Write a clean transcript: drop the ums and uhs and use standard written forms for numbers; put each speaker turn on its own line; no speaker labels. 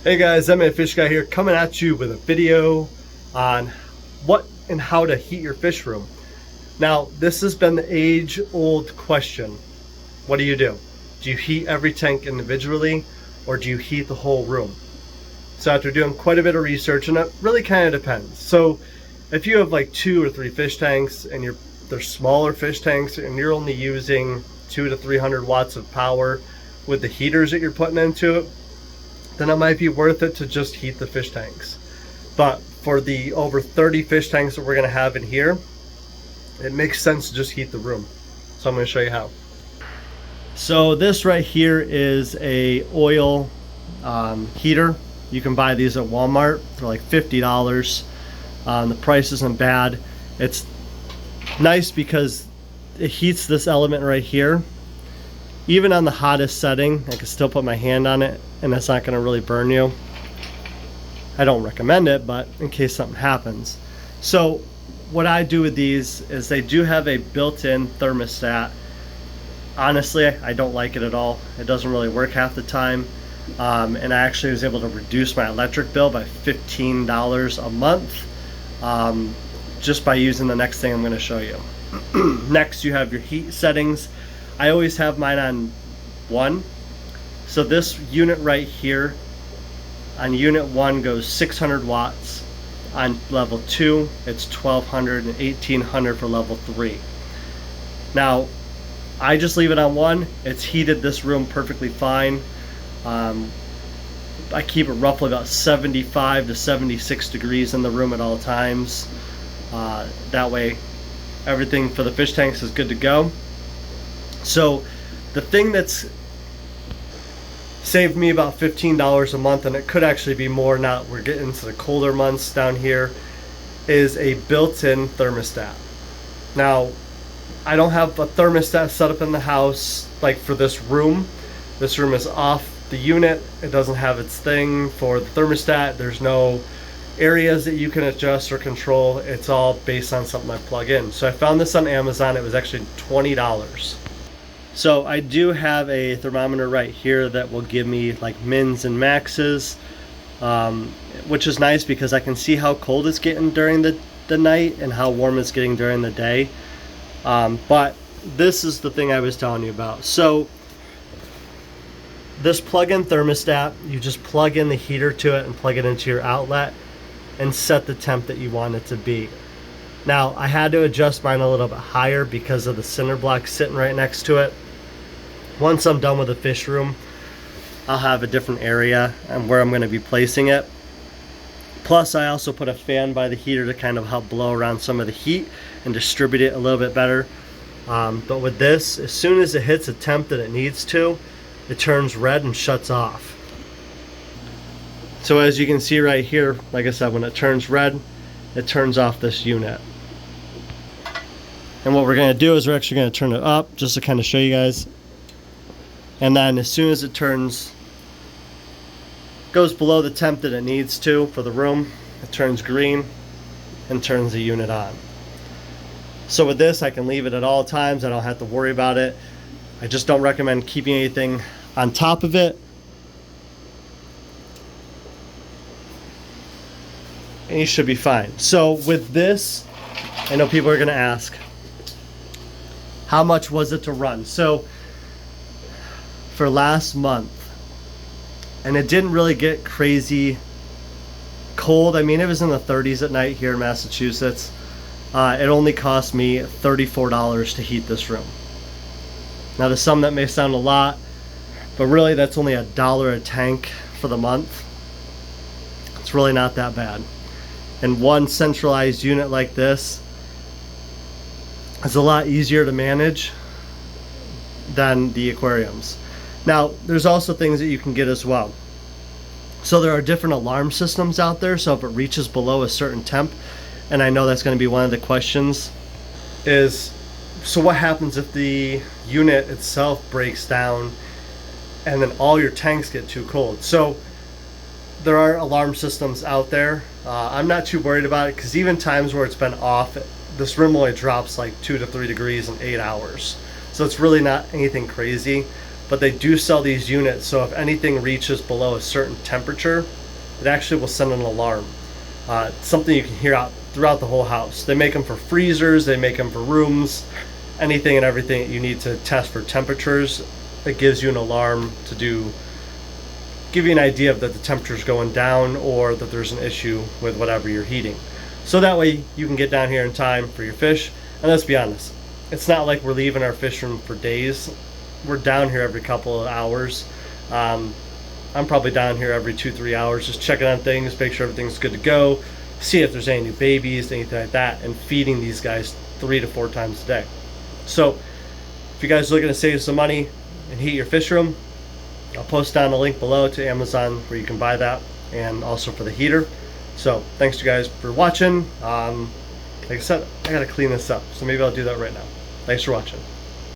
Hey guys, Fish Guy here, coming at you with a video on what and how to heat your fish room. Now, this has been the age-old question. What do? Do you heat every tank individually, or do you heat the whole room? So after doing quite a bit of research, and it really kind of depends. So if you have like 2 or 3 fish tanks and they're smaller fish tanks and you're only using 200 to 300 watts of power with the heaters that you're putting into it, then it might be worth it to just heat the fish tanks. But for the over 30 fish tanks that we're going to have in here, it makes sense to just heat the room. So I'm going to show you how. So this right here is a oil heater. You can buy these at Walmart. They're like $50. The price isn't bad. It's nice because it heats this element right here. Even on the hottest setting, I can still put my hand on it and it's not going to really burn you. I don't recommend it, but in case something happens. So what I do with these is they do have a built-in thermostat. Honestly, I don't like it at all. It doesn't really work half the time. And I actually was able to reduce my electric bill by $15 a month just by using the next thing I'm going to show you. Next, you have your heat settings. I always have mine on 1. So this unit right here on unit 1 goes 600 watts. On level 2 it's 1200 and 1800 for level 3. Now I just leave it on 1. It's heated this room perfectly fine. I keep it roughly about 75 to 76 degrees in the room at all times. That way everything for the fish tanks is good to go. So the thing that's saved me about $15 a month, and it could actually be more now that we're getting into the colder months down here, is a built-in thermostat. Now, I don't have a thermostat set up in the house like for this room. This room is off the unit. It doesn't have its thing for the thermostat. There's no areas that you can adjust or control. It's all based on something I plug in. So I found this on Amazon. It was actually $20. So I do have a thermometer right here that will give me like mins and maxes, which is nice because I can see how cold it's getting during the night and how warm it's getting during the day. But this is the thing I was telling you about. So this plug-in thermostat, you just plug in the heater to it and plug it into your outlet and set the temp that you want it to be. Now I had to adjust mine a little bit higher because of the cinder block sitting right next to it. Once I'm done with the fish room, I'll have a different area and where I'm going to be placing it. Plus I also put a fan by the heater to kind of help blow around some of the heat and distribute it a little bit better. But with this, as soon as it hits a temp that it needs to, it turns red and shuts off. So as you can see right here, like I said, when it turns red, it turns off this unit. And what we're going to do is we're actually going to turn it up just to kind of show you guys. And then as soon as it goes below the temp that it needs to for the room, it turns green and turns the unit on. So with this, I can leave it at all times. I don't have to worry about it. I just don't recommend keeping anything on top of it. And you should be fine. So with this, I know people are going to ask, how much was it to run? So for last month, and it didn't really get crazy cold. I mean, it was in the 30s at night here in Massachusetts. It only cost me $34 to heat this room. Now to some that may sound a lot, but really that's only $1 a tank for the month. It's really not that bad. And one centralized unit like this is a lot easier to manage than the aquariums. Now there's also things that you can get as well. So there are different alarm systems out there. So if it reaches below a certain temp, and I know that's going to be one of the questions, is so what happens if the unit itself breaks down and then all your tanks get too cold? So there are alarm systems out there. I'm not too worried about it because even times where it's been off, this room only drops like 2 to 3 degrees in 8 hours. So it's really not anything crazy. but they do sell these units, so if anything reaches below a certain temperature, it actually will send an alarm. Something you can hear out throughout the whole house. They make them for freezers, they make them for rooms, anything and everything that you need to test for temperatures. It gives you an alarm to give you an idea of that the temperature's going down or that there's an issue with whatever you're heating. So that way you can get down here in time for your fish. And let's be honest, it's not like we're leaving our fish room for days. We're down here every couple of hours. I'm probably down here every 2-3 hours, just checking on things, make sure everything's good to go, see if there's any new babies, anything like that, and feeding these guys 3 to 4 times a day. So if you guys are looking to save some money and heat your fish room, I'll post down a link below to Amazon where you can buy that, and also for the heater. So thanks you guys for watching. Like I said, I gotta clean this up, so maybe I'll do that right now. Thanks for watching.